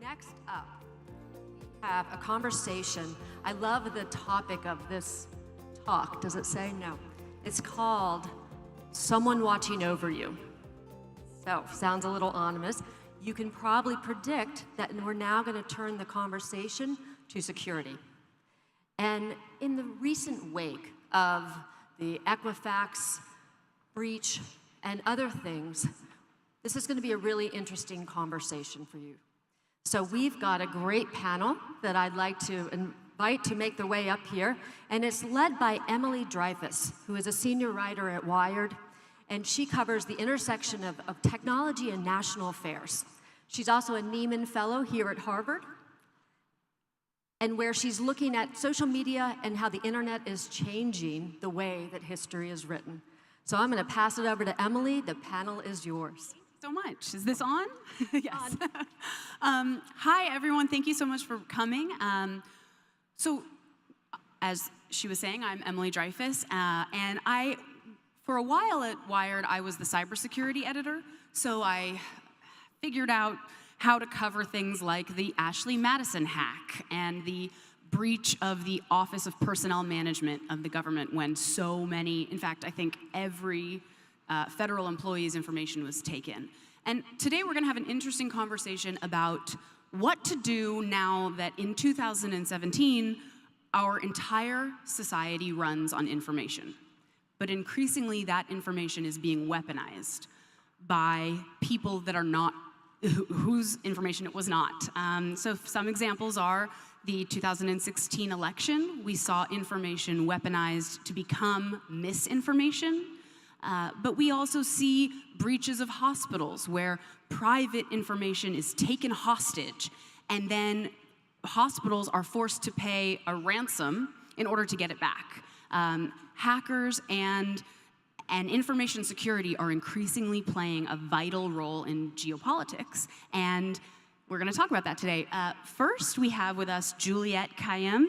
Next up, we have a conversation. I love the topic of this talk. Does it say? No. It's called Someone Watching Over You. So, sounds a little ominous. You can probably predict that we're now going to turn the conversation to security. And in the recent wake of the Equifax breach and other things, this is going to be a really interesting conversation for you. So we've got a great panel that I'd like to invite to make their way up here, and it's led by Emily Dreyfuss, who is a senior writer at Wired, and she covers the intersection of technology and national affairs. She's also a Nieman Fellow here at Harvard, and where she's looking at social media and how the internet is changing the way that history is written. So I'm going to pass it over to Emily. The panel is yours. So much. Is this on? Yes. Hi, everyone. Thank you so much for coming. So, as she was saying, I'm Emily Dreyfuss, and for a while at Wired, I was the cybersecurity editor. So I figured out how to cover things like the Ashley Madison hack and the breach of the Office of Personnel Management of the government when so many, in fact, I think every federal employee's information was taken. And today we're going to have an interesting conversation about what to do now that in 2017, our entire society runs on information. But increasingly, that information is being weaponized by people that are not, whose information it was not. So some examples are the 2016 election. We saw information weaponized to become misinformation. But we also see breaches of hospitals where private information is taken hostage, and then hospitals are forced to pay a ransom in order to get it back. Hackers and information security are increasingly playing a vital role in geopolitics, and we're going to talk about that today. First, we have with us Juliette Kayyem.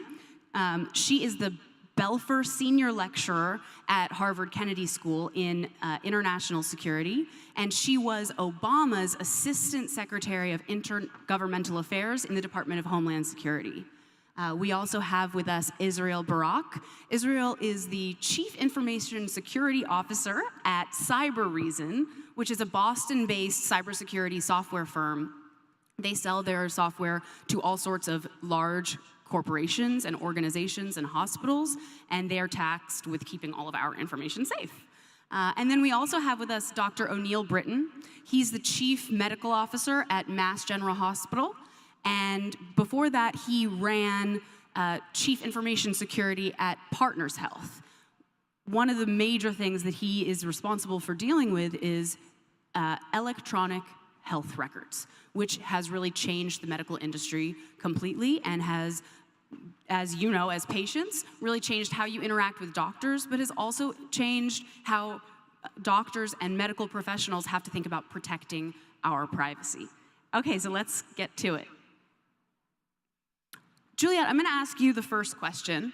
She is the Belfer Senior Lecturer at Harvard Kennedy School in International Security, and she was Obama's Assistant Secretary of Intergovernmental Affairs in the Department of Homeland Security. We also have with us Israel Barak. Israel is the Chief Information Security Officer at Cybereason, which is a Boston-based cybersecurity software firm. They sell their software to all sorts of large corporations and organizations and hospitals, and they are tasked with keeping all of our information safe. And then we also have with us Dr. O'Neill Britton. He's the Chief Medical Officer at Mass General Hospital, and before that, he ran Chief Information Security at Partners Health. One of the major things that he is responsible for dealing with is electronic health records, which has really changed the medical industry completely and has, as you know, as patients, really changed how you interact with doctors, but has also changed how doctors and medical professionals have to think about protecting our privacy. Okay, so let's get to it. Juliette, I'm going to ask you the first question.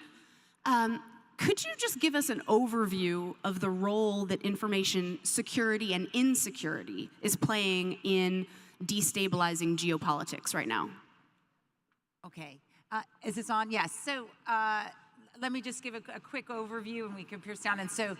Could you just give us an overview of the role that information security and insecurity is playing in destabilizing geopolitics right now? Okay. Is this on? Yes. So let me just give a quick overview, and we can pierce down. And so,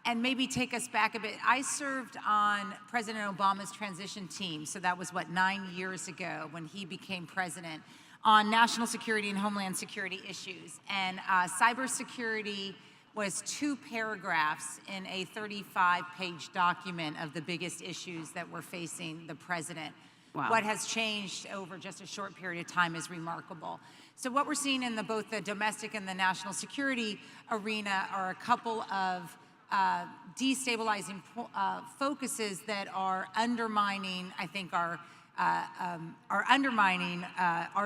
and maybe take us back a bit. I served on President Obama's transition team. So that was, 9 years ago when he became president, on national security and homeland security issues. And cybersecurity was 2 paragraphs in a 35-page document of the biggest issues that were facing the president. Wow. What has changed over just a short period of time is remarkable. So what we're seeing in both the domestic and the national security arena are a couple of destabilizing focuses that are undermining, I think, our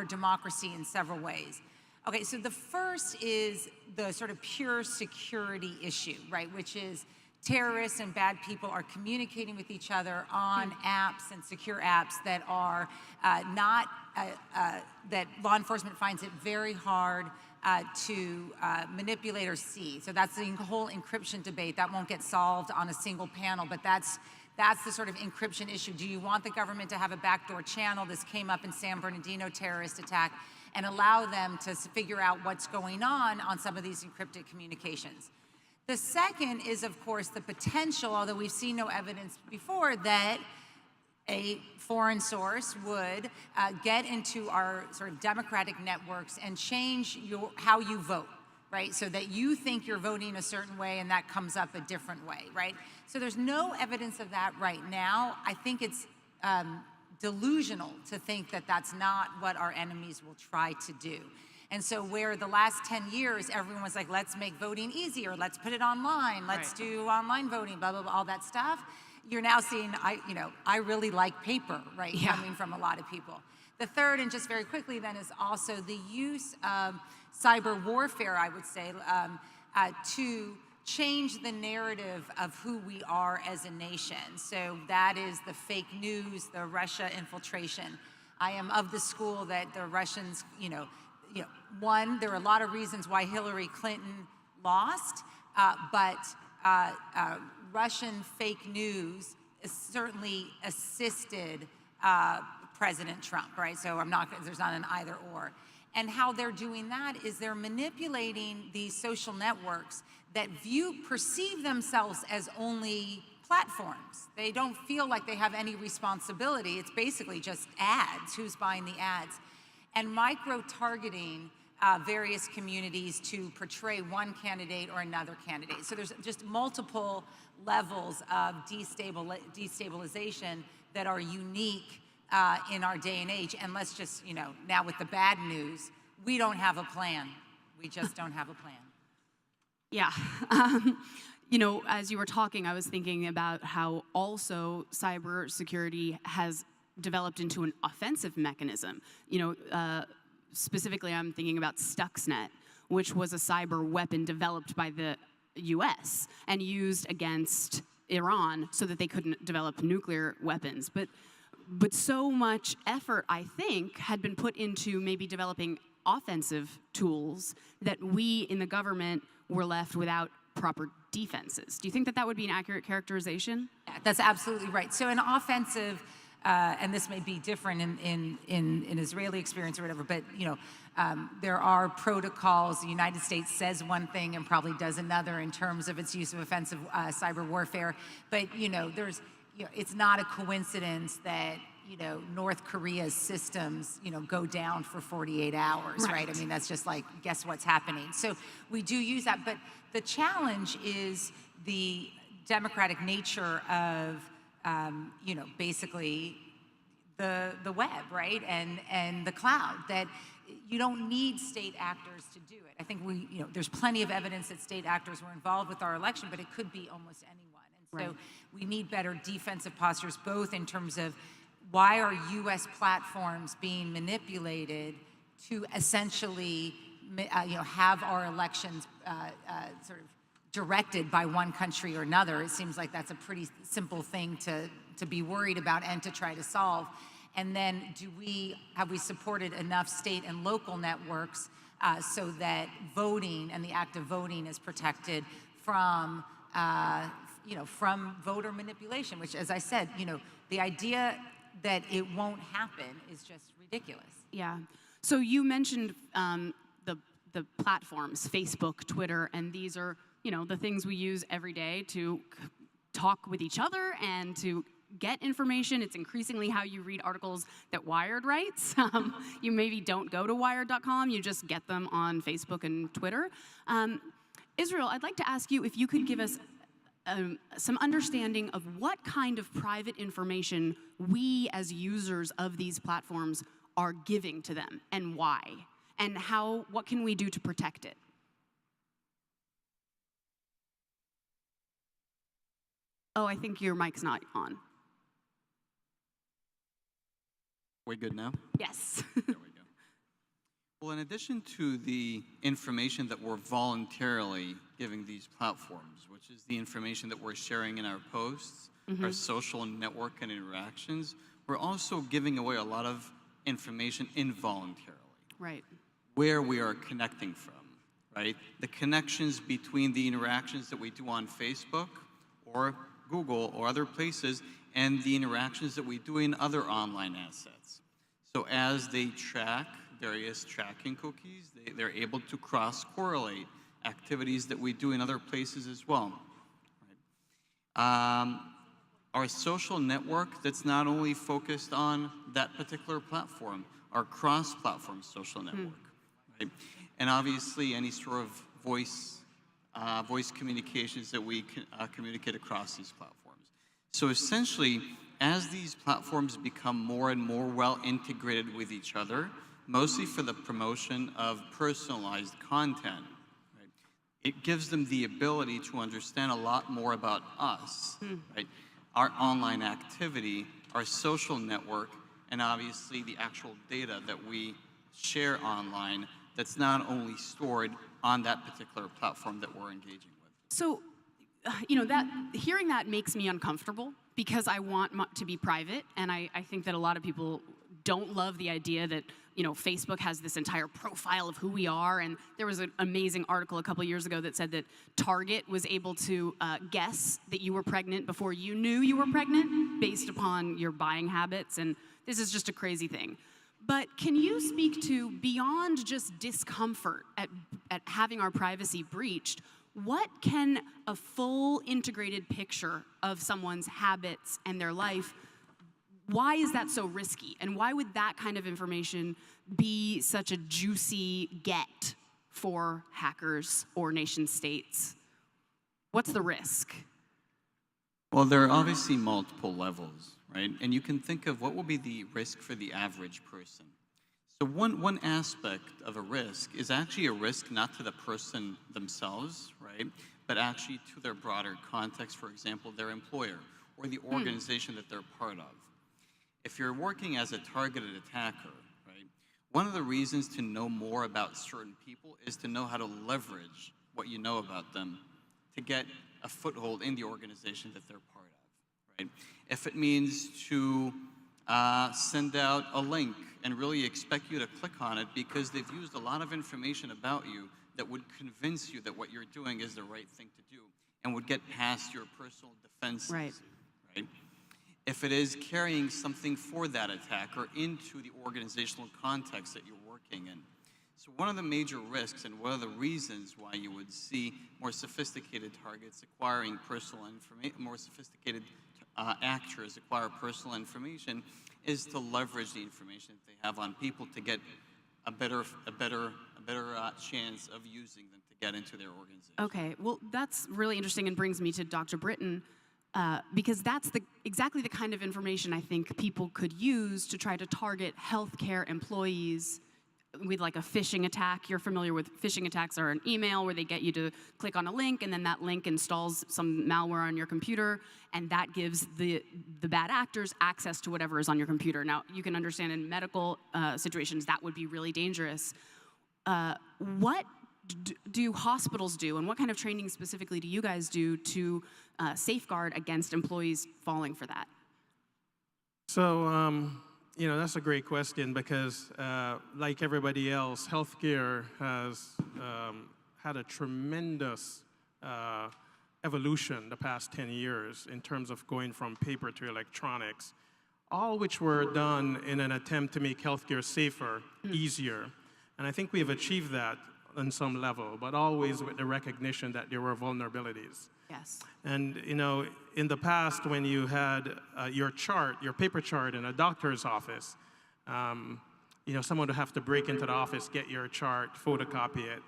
democracy in several ways. Okay, so the first is the sort of pure security issue, right, which is terrorists and bad people are communicating with each other on apps and secure apps that are that law enforcement finds it very hard to manipulate or see. So that's the whole encryption debate. That won't get solved on a single panel, but that's That's the sort of encryption issue. Do you want the government to have a backdoor channel? This came up in San Bernardino terrorist attack, and allow them to figure out what's going on some of these encrypted communications. The second is, of course, the potential, although we've seen no evidence before, that a foreign source would get into our sort of democratic networks and change how you vote, right? So that you think you're voting a certain way and that comes up a different way, right? So there's no evidence of that right now. I think it's delusional to think that that's not what our enemies will try to do. And so where the last 10 years, everyone was like, let's make voting easier, let's put it online, let's do online voting, blah, blah, blah, all that stuff. You're now seeing, I really like paper, right, coming from a lot of people. The third, and just very quickly then, is also the use of cyber warfare, I would say, to change the narrative of who we are as a nation. So that is the fake news, the Russia infiltration. I am of the school that the Russians, one, there are a lot of reasons why Hillary Clinton lost, but Russian fake news certainly assisted President Trump, right? So there's not an either or. And how they're doing that is they're manipulating these social networks that perceive themselves as only platforms. They don't feel like they have any responsibility. It's basically just ads, who's buying the ads. And micro-targeting various communities to portray one candidate or another candidate. So there's just multiple levels of destabilization that are unique in our day and age. And let's just, now with the bad news, we don't have a plan. We just don't have a plan. Yeah. As you were talking, I was thinking about how also cybersecurity has developed into an offensive mechanism. Specifically, I'm thinking about Stuxnet, which was a cyber weapon developed by the US and used against Iran so that they couldn't develop nuclear weapons. But so much effort, I think, had been put into maybe developing offensive tools that we in the government were left without proper defenses. Do you think that would be an accurate characterization? Yeah, that's absolutely right. So an offensive, and this may be different in Israeli experience or whatever, but there are protocols. The United States says one thing and probably does another in terms of its use of offensive cyber warfare. But it's not a coincidence that North Korea's systems go down for 48 hours, right? I mean, that's just like, guess what's happening. So we do use that, but the challenge is the democratic nature of basically the web, right, and the cloud, that you don't need state actors to do it. I think there's plenty of evidence that state actors were involved with our election, but it could be almost anyone. And so we need better defensive postures, both in terms of why are U.S. platforms being manipulated to essentially have our elections sort of directed by one country or another. It seems like that's a pretty simple thing to be worried about and to try to solve. And then have we supported enough state and local networks so that voting and the act of voting is protected from from voter manipulation, which, as I said, the idea that it won't happen is just ridiculous. Yeah. So you mentioned the platforms, Facebook, Twitter, and these are the things we use every day to talk with each other and to get information. It's increasingly how you read articles that Wired writes. You maybe don't go to wired.com, you just get them on Facebook and Twitter. Israel, I'd like to ask you if you could give us some understanding of what kind of private information we as users of these platforms are giving to them and why, and what can we do to protect it? Oh, I think your mic's not on. We good now? Yes. There we go. Well, in addition to the information that we're voluntarily giving these platforms, which is the information that we're sharing in our posts, our social network and interactions, we're also giving away a lot of information involuntarily. Right. Where we are connecting from, right? The connections between the interactions that we do on Facebook or Google or other places, and the interactions that we do in other online assets. So as they track various tracking cookies, they're able to cross-correlate activities that we do in other places as well. Right? Our social network that's not only focused on that particular platform, our cross-platform social network, right? And obviously any sort of voice communications that we can communicate across these platforms. So essentially, as these platforms become more and more well integrated with each other, mostly for the promotion of personalized content, right, it gives them the ability to understand a lot more about us, right? Our online activity, our social network, and obviously the actual data that we share online that's not only stored on that particular platform that we're engaging with. So, hearing that makes me uncomfortable because I want to be private, and I think that a lot of people don't love the idea that Facebook has this entire profile of who we are. And there was an amazing article a couple years ago that said that Target was able to guess that you were pregnant before you knew you were pregnant based upon your buying habits, and this is just a crazy thing. But can you speak to, beyond just discomfort at having our privacy breached, what can a full integrated picture of someone's habits and their life, why is that so risky? And why would that kind of information be such a juicy get for hackers or nation states? What's the risk? Well, there are obviously multiple levels, right? And you can think of what will be the risk for the average person. So one aspect of a risk is actually a risk not to the person themselves, right? But actually to their broader context, for example, their employer or the organization that they're part of. If you're working as a targeted attacker, right, one of the reasons to know more about certain people is to know how to leverage what you know about them to get a foothold in the organization that they're part of, right? If it means to send out a link and really expect you to click on it because they've used a lot of information about you that would convince you that what you're doing is the right thing to do and would get past your personal defenses, right? If it is carrying something for that attacker into the organizational context that you're working in. So one of the major risks and one of the reasons why you would see more sophisticated targets acquiring personal information, more sophisticated actors acquire personal information is to leverage the information that they have on people to get a better chance of using them to get into their organization. Okay, well, that's really interesting and brings me to Dr. Britton, because that's exactly the kind of information I think people could use to try to target healthcare employees with like a phishing attack. You're familiar with phishing attacks are an email where they get you to click on a link, and then that link installs some malware on your computer, and that gives the bad actors access to whatever is on your computer. Now, you can understand in medical situations that would be really dangerous. What do hospitals do, and what kind of training specifically do you guys do to safeguard against employees falling for that? So, that's a great question because, like everybody else, healthcare has had a tremendous evolution the past 10 years in terms of going from paper to electronics, all which were done in an attempt to make healthcare safer, easier. And I think we have achieved that on some level, but always with the recognition that there were vulnerabilities. Yes. And, in the past, when you had your paper chart in a doctor's office, someone would have to break into the office, get your chart, photocopy it.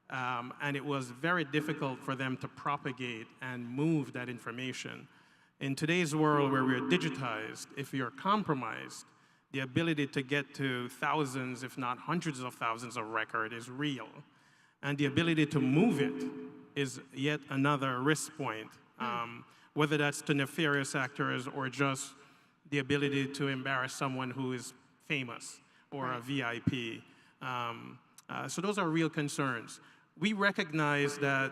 And it was very difficult for them to propagate and move that information. In today's world where we're digitized, if you're compromised, the ability to get to thousands, if not hundreds of thousands of record is real. And the ability to move it is yet another risk point, whether that's to nefarious actors or just the ability to embarrass someone who is famous or a VIP. So those are real concerns. We recognize that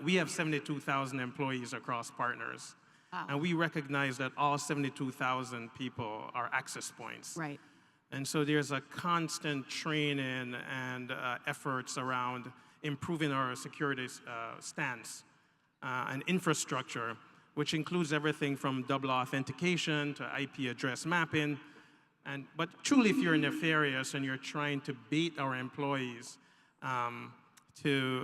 we have 72,000 employees across partners. Wow. And we recognize that all 72,000 people are access points. Right. And so there's a constant training and efforts around improving our security stance and infrastructure which includes everything from double authentication to IP address mapping. But truly, if you're nefarious and you're trying to bait our employees to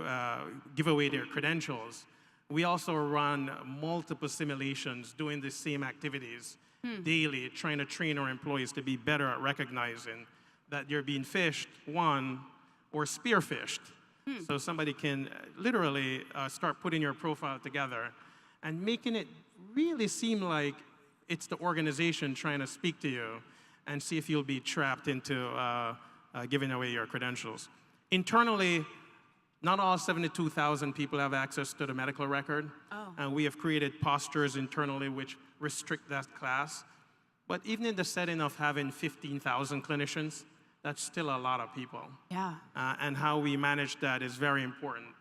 give away their credentials, we also run multiple simulations doing the same activities daily, trying to train our employees to be better at recognizing that you're being phished, one, or spear-phished. So somebody can literally start putting your profile together and making it really seem like it's the organization trying to speak to you and see if you'll be trapped into giving away your credentials. Internally, not all 72,000 people have access to the medical record. And we have created postures internally which restrict that class. But even in the setting of having 15,000 clinicians, that's still a lot of people. Yeah. And how we manage that is very important.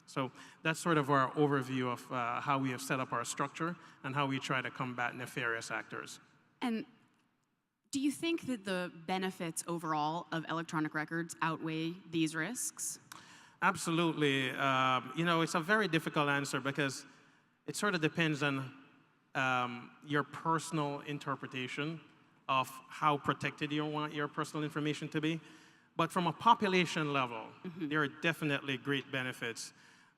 So that's sort of our overview of how we have set up our structure and how we try to combat nefarious actors. And do you think that the benefits overall of electronic records outweigh these risks? Absolutely. You know, it's a very difficult answer because it sort of depends on your personal interpretation of how protected you want your personal information to be. But from a population level, there are definitely great benefits.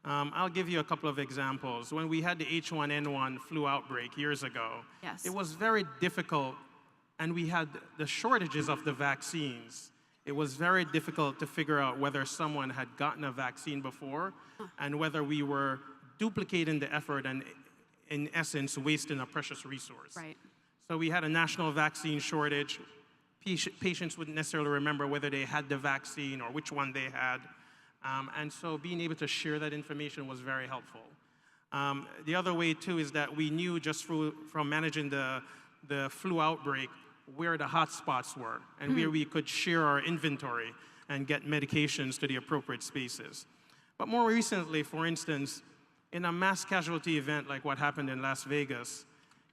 I'll give you a couple of examples. When we had the H1n1 flu outbreak years ago, it was very difficult, and we had the shortages of the vaccines. It was very difficult to figure out whether someone had gotten a vaccine before and whether we were duplicating the effort and, in essence, wasting a precious resource. Right. So we had a national vaccine shortage. Patients wouldn't necessarily remember whether they had the vaccine or which one they had. And so being able to share that information was very helpful. The other way, too, is that we knew just from managing the flu outbreak where the hot spots were and where we could share our inventory and get medications to the appropriate spaces. But more recently, for instance, in a mass casualty event like what happened in Las Vegas,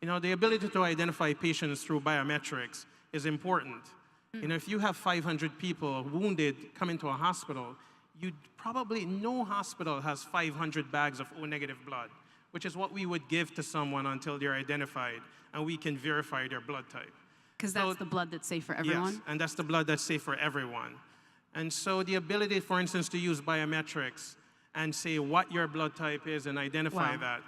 you know, the ability to identify patients through biometrics is important. You know, if you have 500 people wounded come into a hospital, no hospital has 500 bags of O-negative blood, which is what we would give to someone until they're identified and we can verify their blood type. Because that's the blood that's safe for everyone? Yes, and that's the blood that's safe for everyone. And so the ability, for instance, to use biometrics and say what your blood type is and identify that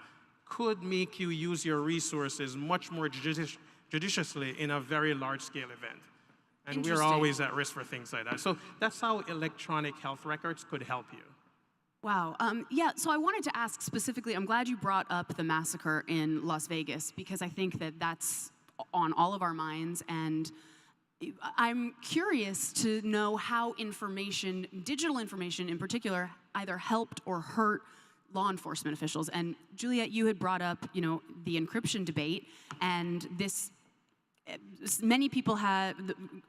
could make you use your resources much more judiciously in a very large-scale event. And we're always at risk for things like that. So that's how electronic health records could help you. Wow. Yeah, so I wanted to ask specifically, I'm glad you brought up the massacre in Las Vegas, because I think that that's on all of our minds, and I'm curious to know how information, digital information in particular, either helped or hurt law enforcement officials. And Juliette, you had brought up, you know, the encryption debate, and this, many people have,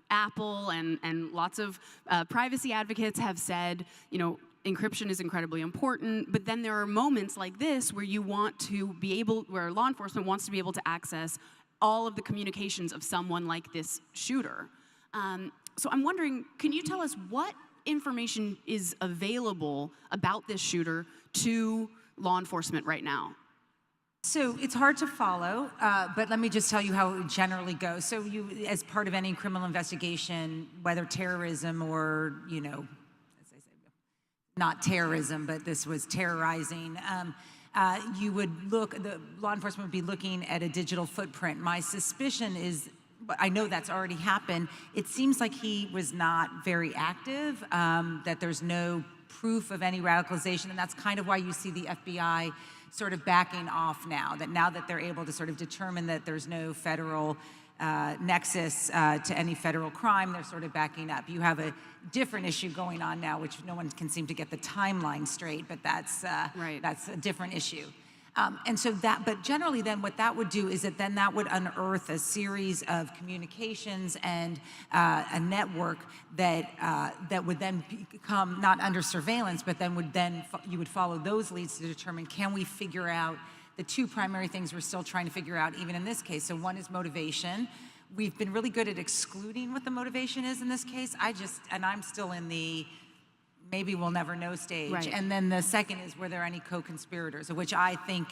Apple and lots of privacy advocates have said, you know, encryption is incredibly important, but then there are moments like this where you want to be able, where law enforcement wants to be able to access all of the communications of someone like this shooter. So I'm wondering, can you tell us what information is available about this shooter to law enforcement right now? So it's hard to follow, but let me just tell you how it generally goes. So you, as part of any criminal investigation, whether terrorism or, you know, as I say, not terrorism, but this was terrorizing, you would look, the law enforcement would be looking at a digital footprint. My suspicion is, I know that's already happened, it seems like he was not very active, that there's no proof of any radicalization, and that's kind of why you see the FBI sort of backing off now that they're able to sort of determine that there's no federal nexus to any federal crime, they're sort of backing up. You have a different issue going on now, which no one can seem to get the timeline straight, but that's a different issue. And so that, but generally then what that would do is that then that would unearth a series of communications and a network that that would then become not under surveillance, but then you would follow those leads to determine, can we figure out the two primary things we're still trying to figure out even in this case. So one is motivation. We've been really good at excluding what the motivation is in this case. I'm still in the maybe we'll never know stage. Right. And then the second is, were there any co-conspirators, which I think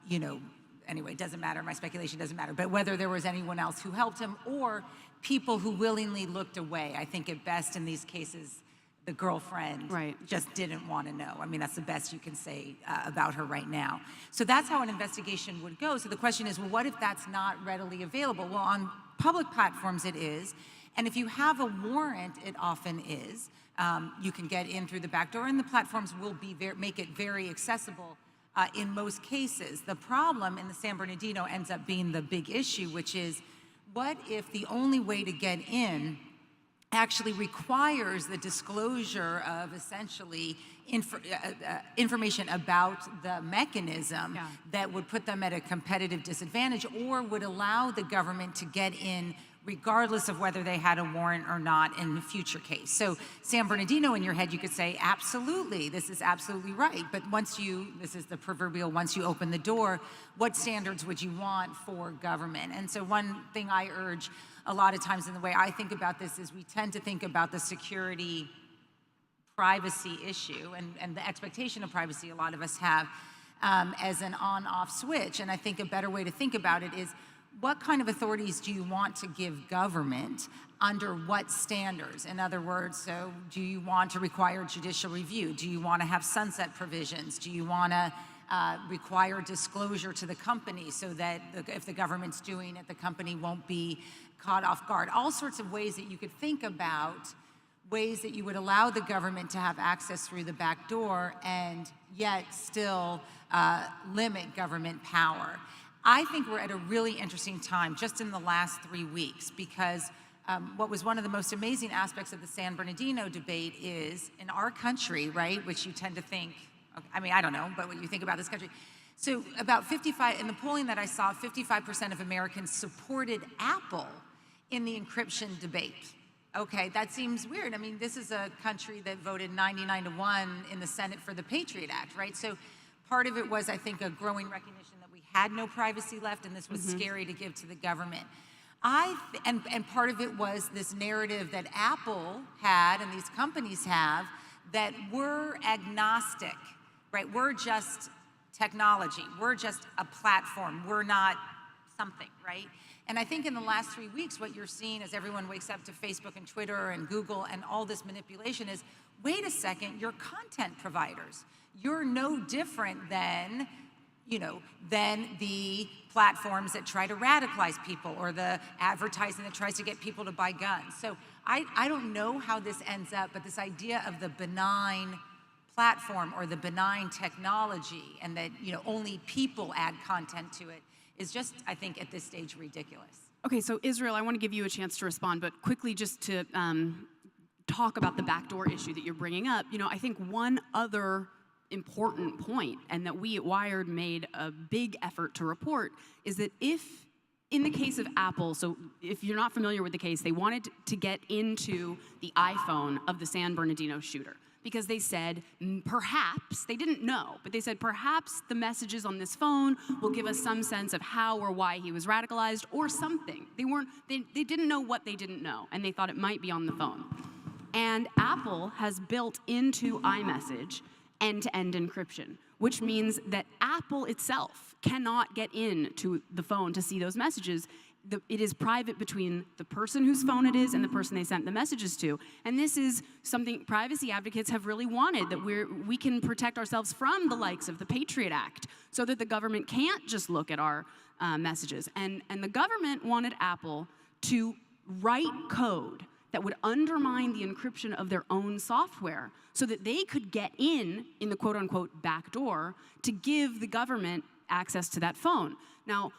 you know, anyway, it doesn't matter, my speculation doesn't matter, but whether there was anyone else who helped him or people who willingly looked away. I think at best in these cases, the girlfriend just didn't want to know. I mean, that's the best you can say about her right now. So that's how an investigation would go. So the question is, well, what if that's not readily available? Well, on public platforms it is, and if you have a warrant, it often is. You can get in through the back door, and the platforms will be make it very accessible in most cases. The problem in the San Bernardino ends up being the big issue, which is, what if the only way to get in actually requires the disclosure of essentially information about the mechanism that would put them at a competitive disadvantage, or would allow the government to get in regardless of whether they had a warrant or not in the future case. So San Bernardino, in your head, you could say, absolutely, this is absolutely right. But this is the proverbial, once you open the door, what standards would you want for government? And so one thing I urge a lot of times in the way I think about this is we tend to think about the security privacy issue and the expectation of privacy a lot of us have as an on-off switch. And I think a better way to think about it is, what kind of authorities do you want to give government under what standards? In other words, so do you want to require judicial review? Do you want to have sunset provisions? Do you want to require disclosure to the company so that if the government's doing it, the company won't be caught off guard? All sorts of ways that you could think about, ways that you would allow the government to have access through the back door and yet still limit government power. I think we're at a really interesting time just in the last 3 weeks, because what was one of the most amazing aspects of the San Bernardino debate is, in our country, right, which you tend to think, I mean, I don't know, but when you think about this country, so about 55, in the polling that I saw, 55% of Americans supported Apple in the encryption debate. Okay, that seems weird. I mean, this is a country that voted 99-1 in the Senate for the Patriot Act, right? So part of it was, I think, a growing recognition that we had no privacy left, and this was scary to give to the government. And part of it was this narrative that Apple had and these companies have, that we're agnostic, right? We're just technology. We're just a platform. We're not something, right? And I think in the last 3 weeks, what you're seeing as everyone wakes up to Facebook and Twitter and Google and all this manipulation is, wait a second, you're content providers. You're no different than, you know, than the platforms that try to radicalize people, or the advertising that tries to get people to buy guns. So I don't know how this ends up, but this idea of the benign platform or the benign technology, and that, you know, only people add content to it, is just, I think, at this stage, ridiculous. Okay, so Israel, I want to give you a chance to respond, but quickly just to talk about the backdoor issue that you're bringing up. You know, I think one other important point, and that we at Wired made a big effort to report, is that if, in the case of Apple, so if you're not familiar with the case, they wanted to get into the iPhone of the San Bernardino shooter, because they said, perhaps, they didn't know, but they said, perhaps the messages on this phone will give us some sense of how or why he was radicalized, or something. They didn't know what they didn't know, and they thought it might be on the phone. And Apple has built into iMessage end-to-end encryption, which means that Apple itself cannot get into the phone to see those messages. It is private between the person whose phone it is and the person they sent the messages to. And this is something privacy advocates have really wanted, that we can protect ourselves from the likes of the Patriot Act, so that the government can't just look at our messages. And the government wanted Apple to write code that would undermine the encryption of their own software, so that they could get in the quote-unquote back door to give the government access to that phone. Now,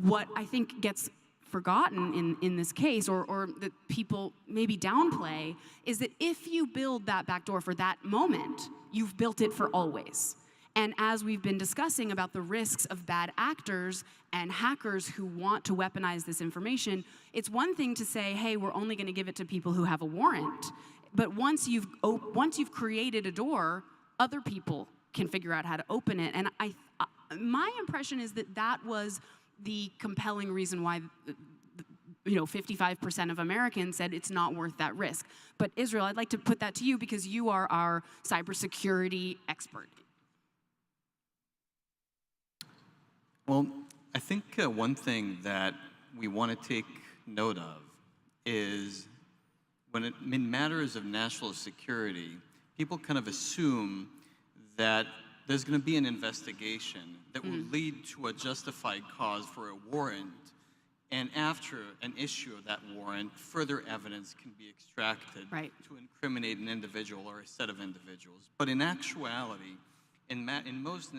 what I think gets forgotten in this case, or that people maybe downplay, is that if you build that backdoor for that moment, you've built it for always. And as we've been discussing about the risks of bad actors and hackers who want to weaponize this information, it's one thing to say, hey, we're only going to give it to people who have a warrant. But once you've created a door, other people can figure out how to open it. And my impression is that that was the compelling reason why 55% of Americans said it's not worth that risk. But Israel, I'd like to put that to you, because you are our cybersecurity expert. Well, I think one thing that we want to take note of is in matters of national security, people kind of assume that there's going to be an investigation that will lead to a justified cause for a warrant, and after an issue of that warrant, further evidence can be extracted to incriminate an individual or a set of individuals. But in actuality, in most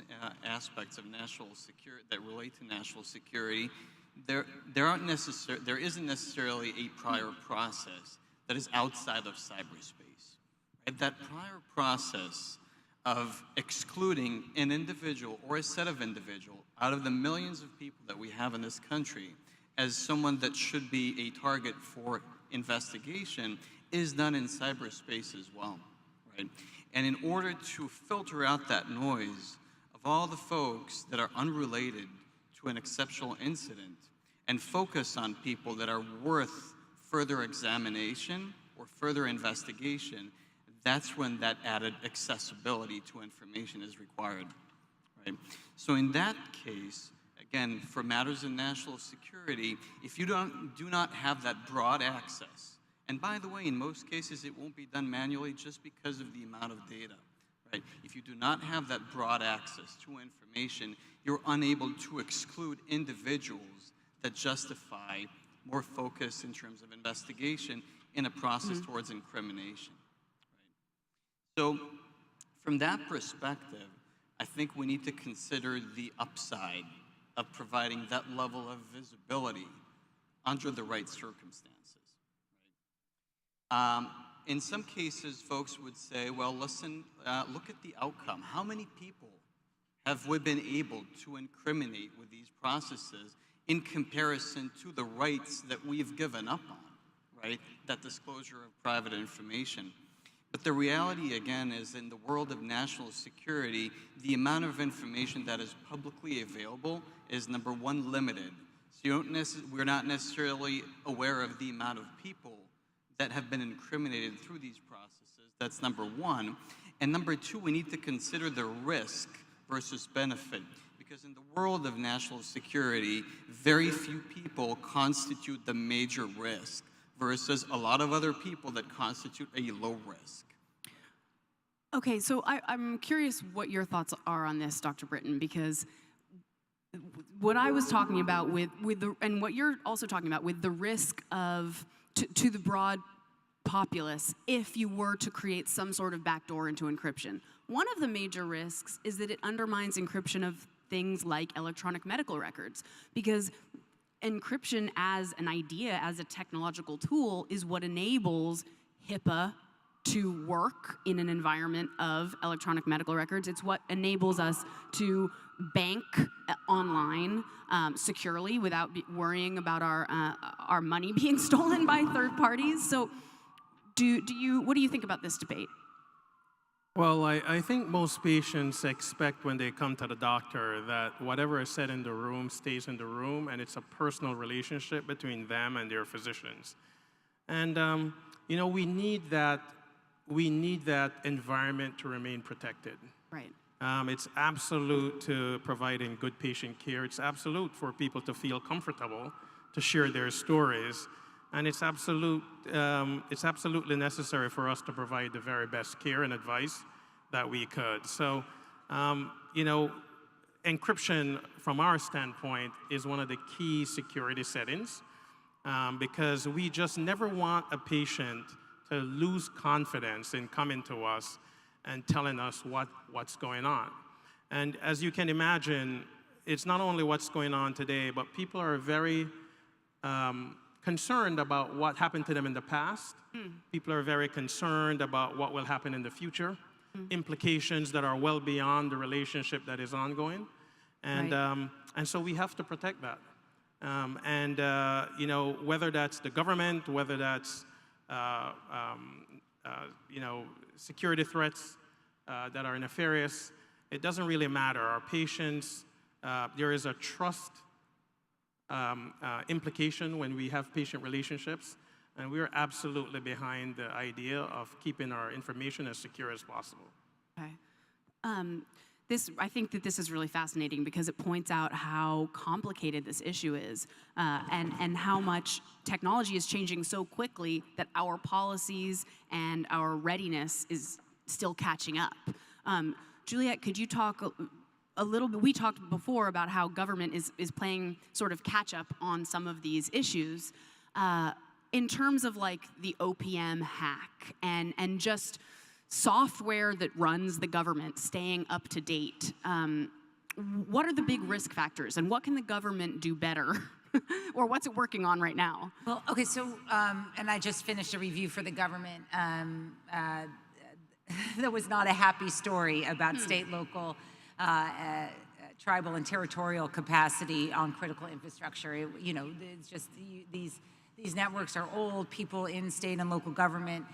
aspects of national security that relate to national security, there isn't necessarily a prior process that is outside of cyberspace. Right? That prior process of excluding an individual or a set of individuals out of the millions of people that we have in this country as someone that should be a target for investigation is done in cyberspace as well, right? And in order to filter out that noise of all the folks that are unrelated to an exceptional incident and focus on people that are worth further examination or further investigation, that's when that added accessibility to information is required, right? So in that case, again, for matters of national security, if you do not have that broad access, and by the way, in most cases, it won't be done manually just because of the amount of data, right? If you do not have that broad access to information, you're unable to exclude individuals that justify more focus in terms of investigation in a process towards incrimination, right? So from that perspective, I think we need to consider the upside of providing that level of visibility under the right circumstances. Right? In some cases, folks would say, well, listen, look at the outcome. How many people have we been able to incriminate with these processes in comparison to the rights that we've given up on, right? That disclosure of private information. But the reality, again, is in the world of national security, the amount of information that is publicly available is, number one, limited. So we're not necessarily aware of the amount of people that have been incriminated through these processes. That's number one. And number two, we need to consider the risk versus benefit. Because in the world of national security, very few people constitute the major risk versus a lot of other people that constitute a low risk. Okay, so I'm curious what your thoughts are on this, Dr. Britton, because what I was talking about and what you're also talking about with the risk of, to the broad populace, if you were to create some sort of backdoor into encryption. One of the major risks is that it undermines encryption of things like electronic medical records, because encryption as an idea, as a technological tool, is what enables HIPAA to work in an environment of electronic medical records. It's what enables us to bank online securely without worrying about our money being stolen by third parties. So what do you think about this debate? Well, I think most patients expect when they come to the doctor that whatever is said in the room stays in the room, and it's a personal relationship between them and their physicians. And we need that environment to remain protected. Right. It's absolute to providing good patient care. It's absolute for people to feel comfortable to share their stories. And it's absolutely necessary for us to provide the very best care and advice that we could. So, encryption from our standpoint is one of the key security settings because we just never want a patient to lose confidence in coming to us and telling us what's going on. And as you can imagine, it's not only what's going on today, but people are very concerned about what happened to them in the past. People are very concerned about what will happen in the future, implications that are well beyond the relationship that is ongoing. And, right. And so we have to protect that. Whether that's the government, whether that's security threats that are nefarious, it doesn't really matter. Our patients, there is a trust implication when we have patient relationships, and we're absolutely behind the idea of keeping our information as secure as possible. Okay. I think that this is really fascinating because it points out how complicated this issue is, and how much technology is changing so quickly that our policies and our readiness is still catching up. Juliette, could you talk a little bit? We talked before about how government is playing sort of catch up on some of these issues. In terms of like the OPM hack and just software that runs the government staying up to date, what are the big risk factors and what can the government do better? Or what's it working on right now? Well, okay, so, and I just finished a review for the government. That was not a happy story about state, local, tribal, and territorial capacity on critical infrastructure. It's just these networks are old. People in state and local government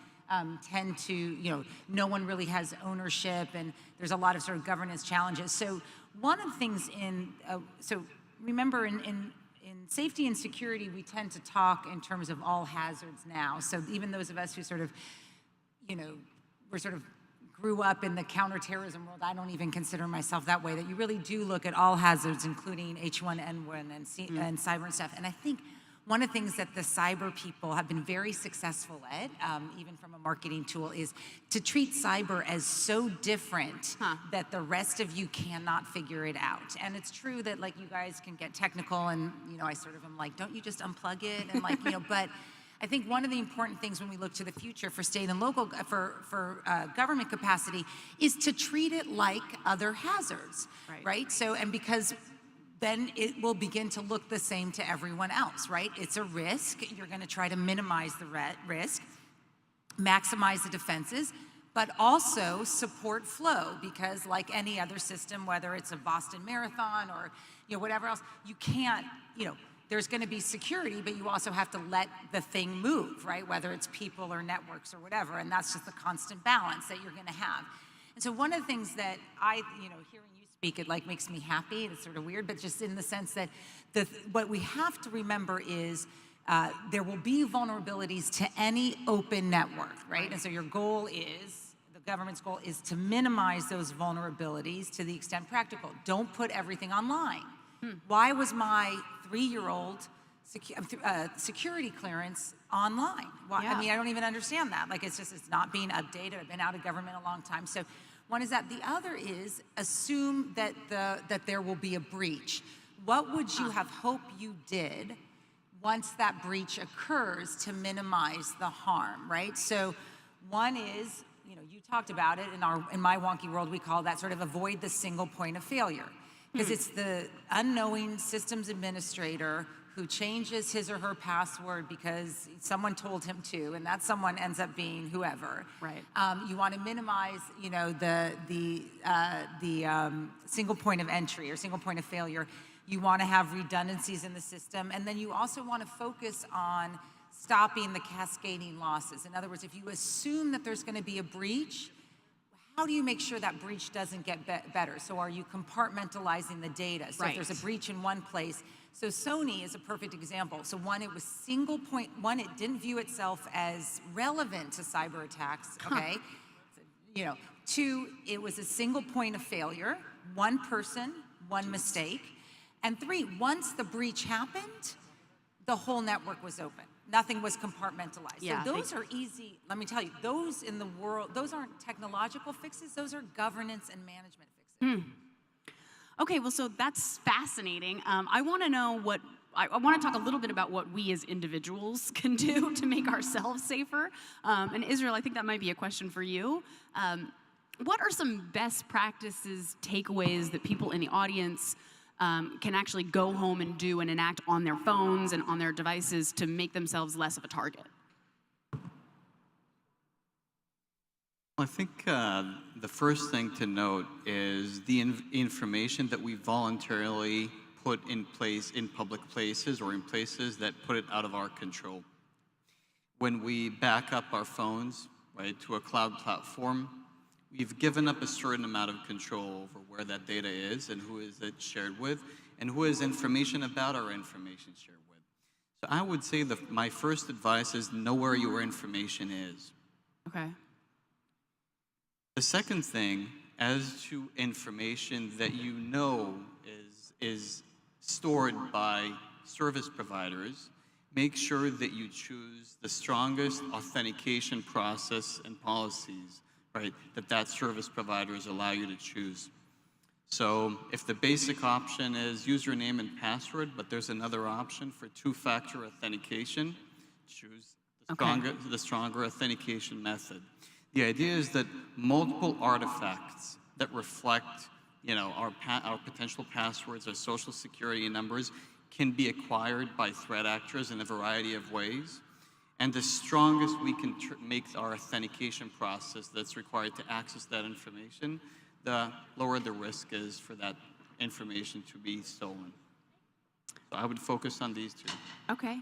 tend to, no one really has ownership, and there's a lot of sort of governance challenges. So one of the things so remember in safety and security, we tend to talk in terms of all hazards now. So even those of us who sort of, we're sort of grew up in the counterterrorism world, I don't even consider myself that way, that you really do look at all hazards, including H1n1 and cyber and stuff. And I think one of the things that the cyber people have been very successful at, even from a marketing tool, is to treat cyber as so different that the rest of you cannot figure it out. And it's true that like you guys can get technical, and I sort of am like, don't you just unplug it? And like, but I think one of the important things when we look to the future for state and local, for government capacity, is to treat it like other hazards, right? So, and because then it will begin to look the same to everyone else, right? It's a risk. You're going to try to minimize the risk, maximize the defenses, but also support flow, because like any other system, whether it's a Boston Marathon or whatever else, you can't, there's going to be security, but you also have to let the thing move, right? Whether it's people or networks or whatever, and that's just the constant balance that you're going to have. And so one of the things that I, hearing you speak, it like makes me happy. It's sort of weird, but just in the sense that what we have to remember is there will be vulnerabilities to any open network, right? And so your goal is, the government's goal is to minimize those vulnerabilities to the extent practical. Don't put everything online. Why was my 3-year-old security clearance online? Why? Yeah. I mean, I don't even understand that. Like, it's not being updated. I've been out of government a long time. So one is that. The other is assume that there will be a breach. What would you have hoped you did once that breach occurs to minimize the harm, right? So one is, you talked about it, in my wonky world, we call that sort of avoid the single point of failure. Because it's the unknowing systems administrator who changes his or her password because someone told him to, and that someone ends up being whoever. Right. You want to minimize, the single point of entry or single point of failure. You want to have redundancies in the system, and then you also want to focus on stopping the cascading losses. In other words, if you assume that there's going to be a breach, how do you make sure that breach doesn't get better? So are you compartmentalizing the data? So if there's a breach in one place, so Sony is a perfect example. So one, it was single point, one, it didn't view itself as relevant to cyber attacks, okay? So, 2, it was a single point of failure, one person, one mistake. And 3, once the breach happened, the whole network was open. Nothing was compartmentalized. Yeah, so those are easy, let me tell you, those in the world, those aren't technological fixes, those are governance and management fixes. Okay, well, so that's fascinating. I want to know I want to talk a little bit about what we as individuals can do to make ourselves safer. And Israel, I think that might be a question for you. What are some best practices, takeaways that people in the audience can actually go home and do and enact on their phones and on their devices to make themselves less of a target? I think the first thing to note is the information that we voluntarily put in place in public places or in places that put it out of our control. When we back up our phones, right, to a cloud platform, we've given up a certain amount of control over where that data is and who is it shared with and who has information about our information shared with. So I would say my first advice is know where your information is. Okay. The second thing as to information that you know is stored by service providers, make sure that you choose the strongest authentication process and policies, right, that service providers allow you to choose. So if the basic option is username and password, but there's another option for two-factor authentication, choose the stronger authentication method. The idea is that multiple artifacts that reflect, our potential passwords, our social security numbers, can be acquired by threat actors in a variety of ways. And the strongest we can make our authentication process that's required to access that information, the lower the risk is for that information to be stolen. So I would focus on these two. Okay.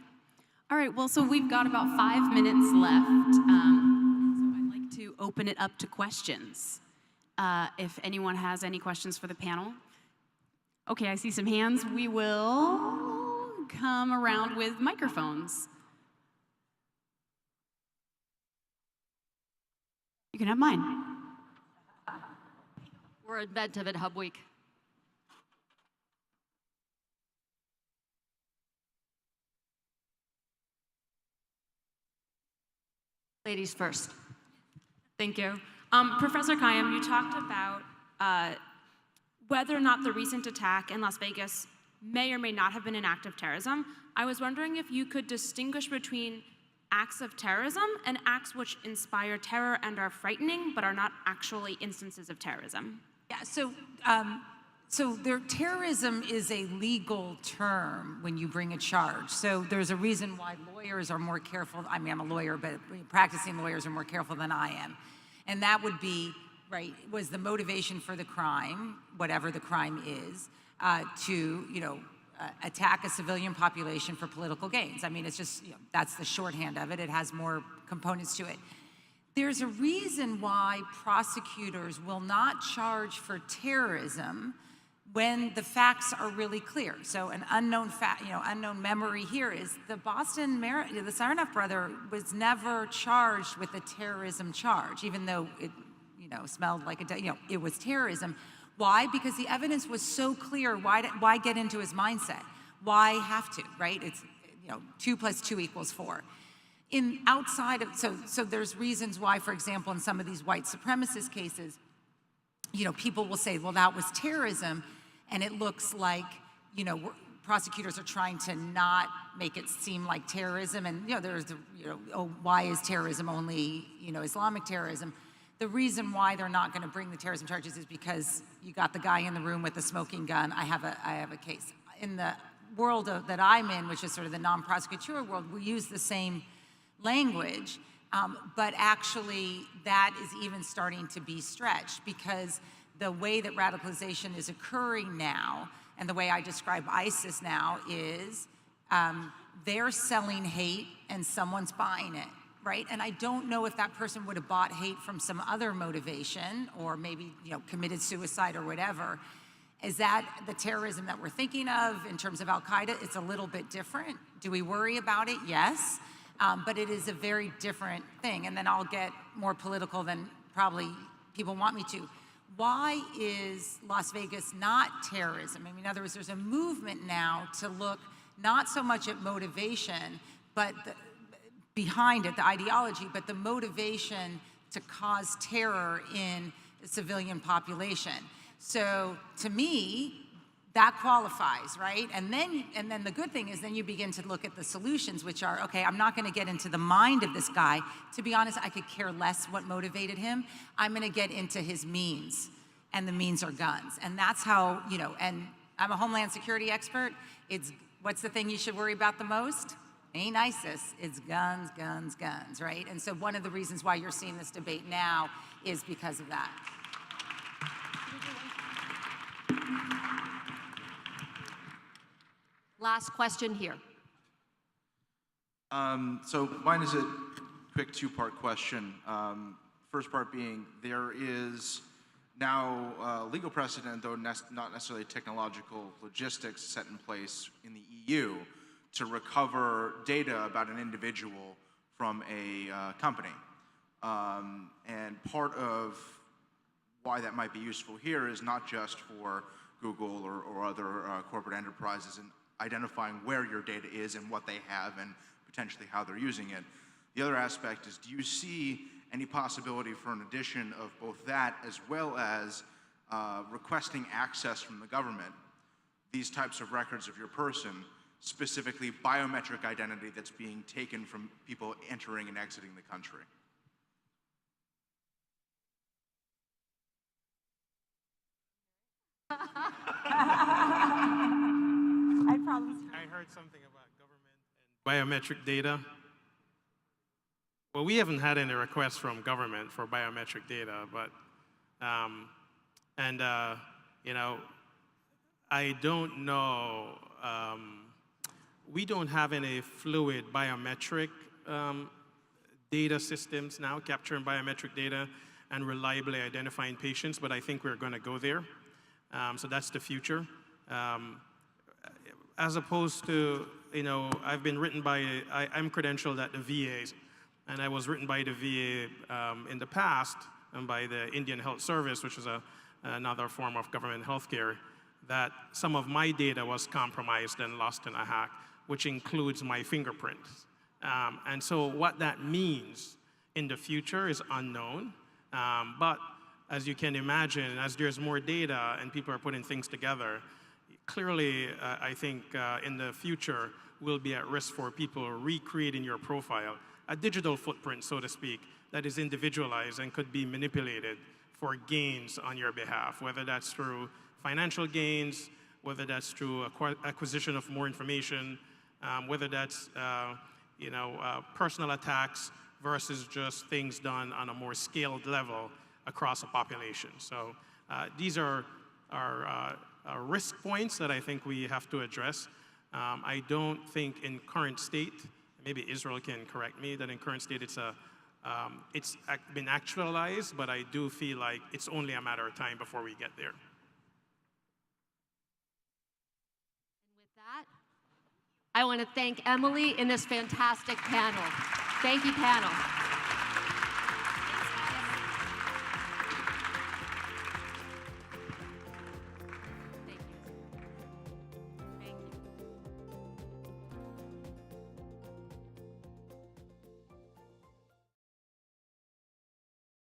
All right, well, so we've got about 5 minutes left. So I'd like to open it up to questions. If anyone has any questions for the panel. Okay, I see some hands. We will come around with microphones. You can have mine. We're inventive at Hub Week. Ladies first. Thank you. Professor Kayyem, you talked about whether or not the recent attack in Las Vegas may or may not have been an act of terrorism. I was wondering if you could distinguish between acts of terrorism and acts which inspire terror and are frightening, but are not actually instances of terrorism. Yeah, so terrorism is a legal term when you bring a charge. So there's a reason why lawyers are more careful. I mean, I'm a lawyer, but practicing lawyers are more careful than I am. And that would be, right, was the motivation for the crime, whatever the crime is, to, attack a civilian population for political gains. I mean, it's just, that's the shorthand of it. It has more components to it. There's a reason why prosecutors will not charge for terrorism when the facts are really clear. So an unknown fact, unknown memory here is the the Tsarnaev brother was never charged with a terrorism charge, even though it, smelled like it was terrorism. Why? Because the evidence was so clear. Why get into his mindset? Why have to, right? It's, 2 + 2 = 4. So there's reasons why, for example, in some of these white supremacist cases, people will say, well, that was terrorism, and it looks like, prosecutors are trying to not make it seem like terrorism, and there's the, why is terrorism only, Islamic terrorism? The reason why they're not going to bring the terrorism charges is because you got the guy in the room with the smoking gun. I have a case. In the world that I'm in, which is sort of the non-prosecutorial world, we use the same language, but actually that is even starting to be stretched, because the way that radicalization is occurring now, and the way I describe ISIS now, is they're selling hate and someone's buying it, right? And I don't know if that person would have bought hate from some other motivation, or maybe committed suicide or whatever. Is that the terrorism that we're thinking of in terms of Al-Qaeda? It's a little bit different. Do we worry about it? Yes. But it is a very different thing. And then I'll get more political than probably people want me to. Why is Las Vegas not terrorism? I mean, in other words, there's a movement now to look not so much at motivation, but behind it, the ideology, but the motivation to cause terror in the civilian population. So to me, that qualifies, right? And then the good thing is then you begin to look at the solutions, which are, okay, I'm not going to get into the mind of this guy. To be honest, I could care less what motivated him. I'm going to get into his means, and the means are guns. And that's how, and I'm a Homeland Security expert. What's the thing you should worry about the most? Ain't ISIS, it's guns, guns, guns, right? And so one of the reasons why you're seeing this debate now is because of that. Last question here. So mine is a quick two-part question. First part being, there is now legal precedent, though not necessarily technological logistics, set in place in the EU to recover data about an individual from a company. And part of why that might be useful here is not just for Google or other corporate enterprises in identifying where your data is and what they have and potentially how they're using it. The other aspect is, do you see any possibility for an addition of both that as well as requesting access from the government, these types of records of your person, specifically biometric identity that's being taken from people entering and exiting the country? I heard something about government and biometric data. Well, we haven't had any requests from government for biometric data, but, you know, I don't know, we don't have any fluid biometric data systems now, capturing biometric data and reliably identifying patients, but I think we're going to go there. So that's the future. As opposed to, you know, I've been written by, I'm credentialed at the VA, and I was written by the VA in the past and by the Indian Health Service, which is another form of government healthcare, that some of my data was compromised and lost in a hack, which includes my fingerprints. And so what that means in the future is unknown, but as you can imagine, as there's more data and people are putting things together, clearly, I think in the future, we'll be at risk for people recreating your profile, a digital footprint, so to speak, that is individualized and could be manipulated for gains on your behalf, whether that's through financial gains, whether that's through acquisition of more information, whether that's personal attacks versus just things done on a more scaled level across a population. So these are risk points that I think we have to address. I don't think in current state, maybe Israel can correct me, that in current state it's been actualized, but I do feel like it's only a matter of time before we get there. And with that, I want to thank Emily and this fantastic panel. Thank you, panel.